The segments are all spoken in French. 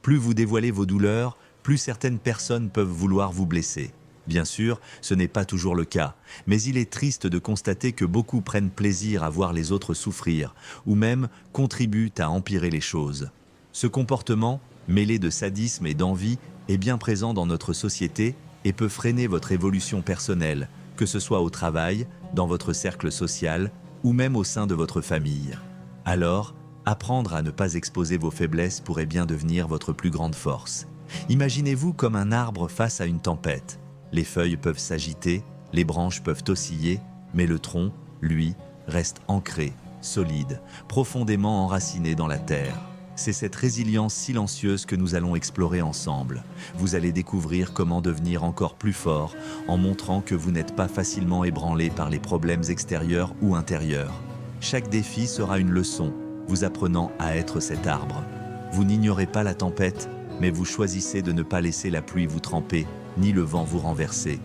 Plus vous dévoilez vos douleurs, plus certaines personnes peuvent vouloir vous blesser. Bien sûr, ce n'est pas toujours le cas, mais il est triste de constater que beaucoup prennent plaisir à voir les autres souffrir, ou même contribuent à empirer les choses. Ce comportement, mêlé de sadisme et d'envie, est bien présent dans notre société et peut freiner votre évolution personnelle, que ce soit au travail, dans votre cercle social, ou même au sein de votre famille. Alors, apprendre à ne pas exposer vos faiblesses pourrait bien devenir votre plus grande force. Imaginez-vous comme un arbre face à une tempête. Les feuilles peuvent s'agiter, les branches peuvent osciller, mais le tronc, lui, reste ancré, solide, profondément enraciné dans la terre. C'est cette résilience silencieuse que nous allons explorer ensemble. Vous allez découvrir comment devenir encore plus fort en montrant que vous n'êtes pas facilement ébranlé par les problèmes extérieurs ou intérieurs. Chaque défi sera une leçon, vous apprenant à être cet arbre. Vous n'ignorez pas la tempête, mais vous choisissez de ne pas laisser la pluie vous tremper, ni le vent vous renverser.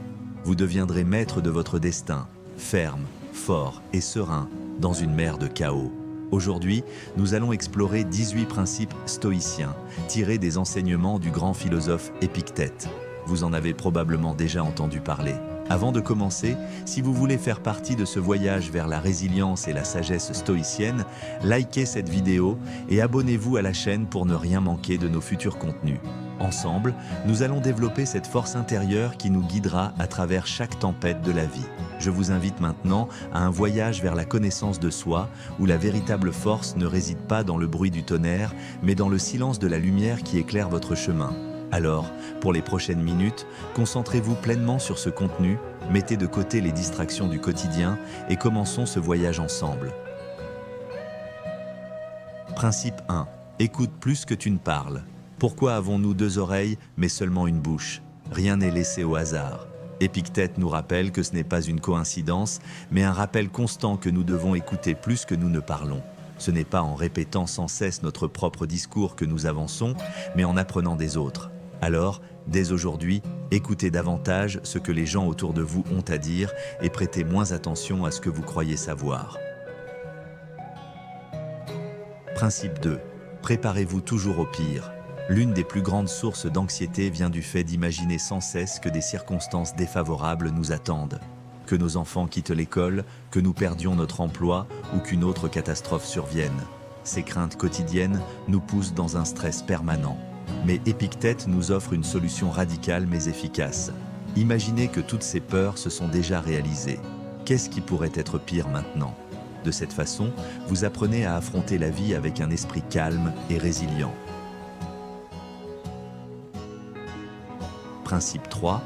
Vous deviendrez maître de votre destin, ferme, fort et serein, dans une mer de chaos. Aujourd'hui, nous allons explorer 18 principes stoïciens, tirés des enseignements du grand philosophe Épictète. Vous en avez probablement déjà entendu parler. Avant de commencer, si vous voulez faire partie de ce voyage vers la résilience et la sagesse stoïcienne, likez cette vidéo et abonnez-vous à la chaîne pour ne rien manquer de nos futurs contenus. Ensemble, nous allons développer cette force intérieure qui nous guidera à travers chaque tempête de la vie. Je vous invite maintenant à un voyage vers la connaissance de soi, où la véritable force ne réside pas dans le bruit du tonnerre, mais dans le silence de la lumière qui éclaire votre chemin. Alors, pour les prochaines minutes, concentrez-vous pleinement sur ce contenu, mettez de côté les distractions du quotidien et commençons ce voyage ensemble. Principe 1. Écoute plus que tu ne parles. Pourquoi avons-nous 2 oreilles mais seulement une bouche? Rien n'est laissé au hasard. Épictète nous rappelle que ce n'est pas une coïncidence, mais un rappel constant que nous devons écouter plus que nous ne parlons. Ce n'est pas en répétant sans cesse notre propre discours que nous avançons, mais en apprenant des autres. Alors, dès aujourd'hui, écoutez davantage ce que les gens autour de vous ont à dire et prêtez moins attention à ce que vous croyez savoir. Principe 2. Préparez-vous toujours au pire. L'une des plus grandes sources d'anxiété vient du fait d'imaginer sans cesse que des circonstances défavorables nous attendent. Que nos enfants quittent l'école, que nous perdions notre emploi ou qu'une autre catastrophe survienne. Ces craintes quotidiennes nous poussent dans un stress permanent. Mais Épictète nous offre une solution radicale mais efficace. Imaginez que toutes ces peurs se sont déjà réalisées. Qu'est-ce qui pourrait être pire maintenant? De cette façon, vous apprenez à affronter la vie avec un esprit calme et résilient. Principe 3.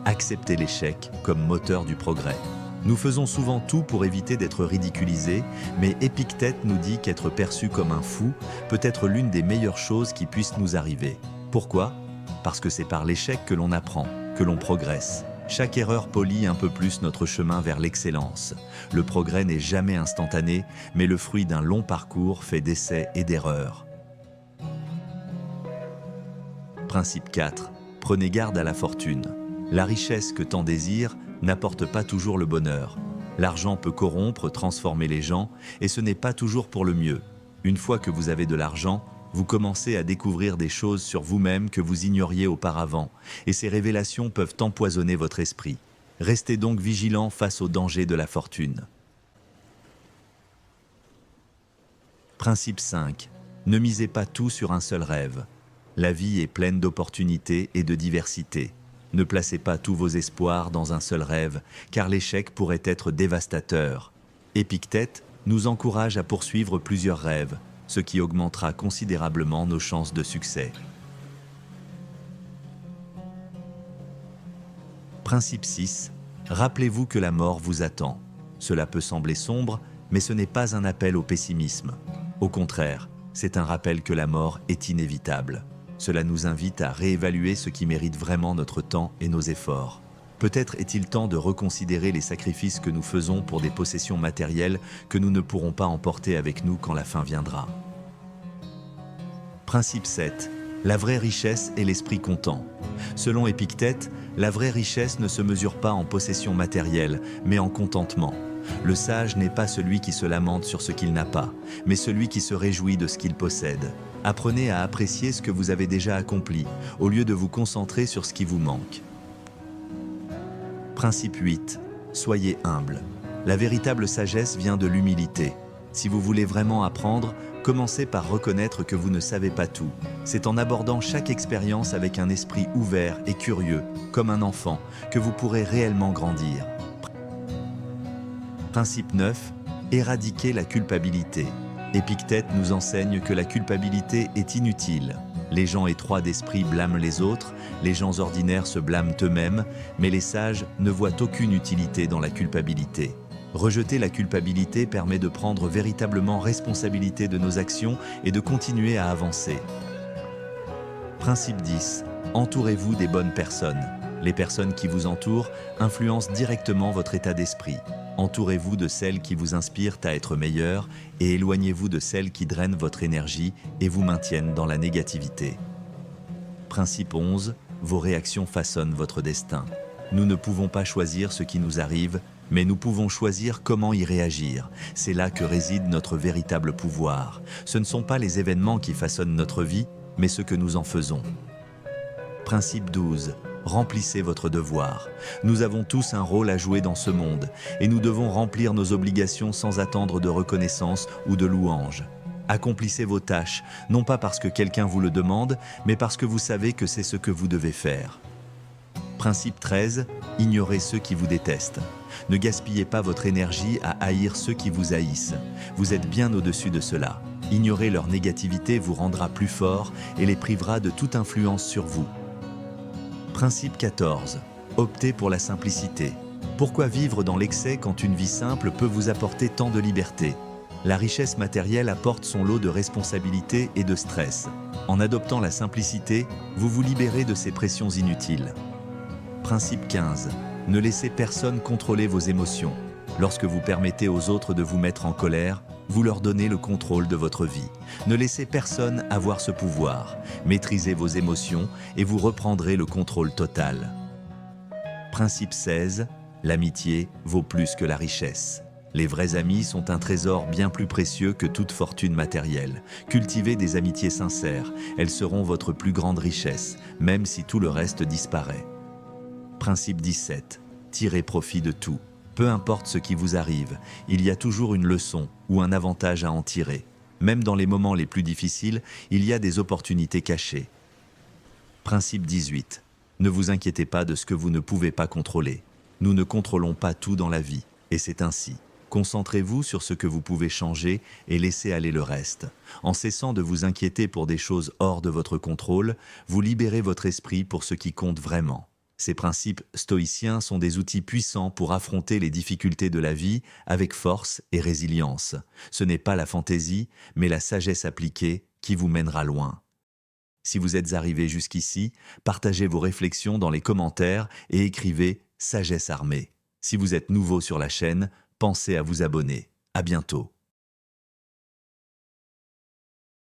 Accepter l'échec comme moteur du progrès. Nous faisons souvent tout pour éviter d'être ridiculisés, mais Épictète nous dit qu'être perçu comme un fou peut être l'une des meilleures choses qui puissent nous arriver. Pourquoi? Parce que c'est par l'échec que l'on apprend, que l'on progresse. Chaque erreur polit un peu plus notre chemin vers l'excellence. Le progrès n'est jamais instantané, mais le fruit d'un long parcours fait d'essais et d'erreurs. Principe 4. Prenez garde à la fortune. La richesse que tant désire n'apporte pas toujours le bonheur. L'argent peut corrompre, transformer les gens, et ce n'est pas toujours pour le mieux. Une fois que vous avez de l'argent, vous commencez à découvrir des choses sur vous-même que vous ignoriez auparavant, et ces révélations peuvent empoisonner votre esprit. Restez donc vigilant face aux dangers de la fortune. Principe 5. Ne misez pas tout sur un seul rêve. La vie est pleine d'opportunités et de diversité. Ne placez pas tous vos espoirs dans un seul rêve, car l'échec pourrait être dévastateur. Épictète nous encourage à poursuivre plusieurs rêves, ce qui augmentera considérablement nos chances de succès. Principe 6. Rappelez-vous que la mort vous attend. Cela peut sembler sombre, mais ce n'est pas un appel au pessimisme. Au contraire, c'est un rappel que la mort est inévitable. Cela nous invite à réévaluer ce qui mérite vraiment notre temps et nos efforts. Peut-être est-il temps de reconsidérer les sacrifices que nous faisons pour des possessions matérielles que nous ne pourrons pas emporter avec nous quand la fin viendra. Principe 7. La vraie richesse est l'esprit content. Selon Épictète, la vraie richesse ne se mesure pas en possession matérielle, mais en contentement. Le sage n'est pas celui qui se lamente sur ce qu'il n'a pas, mais celui qui se réjouit de ce qu'il possède. Apprenez à apprécier ce que vous avez déjà accompli, au lieu de vous concentrer sur ce qui vous manque. Principe 8. Soyez humble. La véritable sagesse vient de l'humilité. Si vous voulez vraiment apprendre, commencez par reconnaître que vous ne savez pas tout. C'est en abordant chaque expérience avec un esprit ouvert et curieux, comme un enfant, que vous pourrez réellement grandir. Principe 9. Éradiquer la culpabilité. Épictète nous enseigne que la culpabilité est inutile. Les gens étroits d'esprit blâment les autres, les gens ordinaires se blâment eux-mêmes, mais les sages ne voient aucune utilité dans la culpabilité. Rejeter la culpabilité permet de prendre véritablement responsabilité de nos actions et de continuer à avancer. Principe 10. Entourez-vous des bonnes personnes. Les personnes qui vous entourent influencent directement votre état d'esprit. Entourez-vous de celles qui vous inspirent à être meilleur et éloignez-vous de celles qui drainent votre énergie et vous maintiennent dans la négativité. Principe 11. Vos réactions façonnent votre destin. Nous ne pouvons pas choisir ce qui nous arrive, mais nous pouvons choisir comment y réagir. C'est là que réside notre véritable pouvoir. Ce ne sont pas les événements qui façonnent notre vie, mais ce que nous en faisons. Principe 12. Remplissez votre devoir. Nous avons tous un rôle à jouer dans ce monde et nous devons remplir nos obligations sans attendre de reconnaissance ou de louange. Accomplissez vos tâches, non pas parce que quelqu'un vous le demande, mais parce que vous savez que c'est ce que vous devez faire. Principe 13. Ignorez ceux qui vous détestent. Ne gaspillez pas votre énergie à haïr ceux qui vous haïssent. Vous êtes bien au-dessus de cela. Ignorer leur négativité vous rendra plus fort et les privera de toute influence sur vous. Principe 14. Optez pour la simplicité. Pourquoi vivre dans l'excès quand une vie simple peut vous apporter tant de liberté ? La richesse matérielle apporte son lot de responsabilités et de stress. En adoptant la simplicité, vous vous libérez de ces pressions inutiles. Principe 15. Ne laissez personne contrôler vos émotions. Lorsque vous permettez aux autres de vous mettre en colère, vous leur donnez le contrôle de votre vie. Ne laissez personne avoir ce pouvoir. Maîtrisez vos émotions et vous reprendrez le contrôle total. Principe 16. L'amitié vaut plus que la richesse. Les vrais amis sont un trésor bien plus précieux que toute fortune matérielle. Cultivez des amitiés sincères. Elles seront votre plus grande richesse, même si tout le reste disparaît. Principe 17. Tirez profit de tout. Peu importe ce qui vous arrive, il y a toujours une leçon ou un avantage à en tirer. Même dans les moments les plus difficiles, il y a des opportunités cachées. Principe 18. Ne vous inquiétez pas de ce que vous ne pouvez pas contrôler. Nous ne contrôlons pas tout dans la vie, et c'est ainsi. Concentrez-vous sur ce que vous pouvez changer et laissez aller le reste. En cessant de vous inquiéter pour des choses hors de votre contrôle, vous libérez votre esprit pour ce qui compte vraiment. Ces principes stoïciens sont des outils puissants pour affronter les difficultés de la vie avec force et résilience. Ce n'est pas la fantaisie, mais la sagesse appliquée qui vous mènera loin. Si vous êtes arrivé jusqu'ici, partagez vos réflexions dans les commentaires et écrivez « Sagesse armée ». Si vous êtes nouveau sur la chaîne, pensez à vous abonner. À bientôt.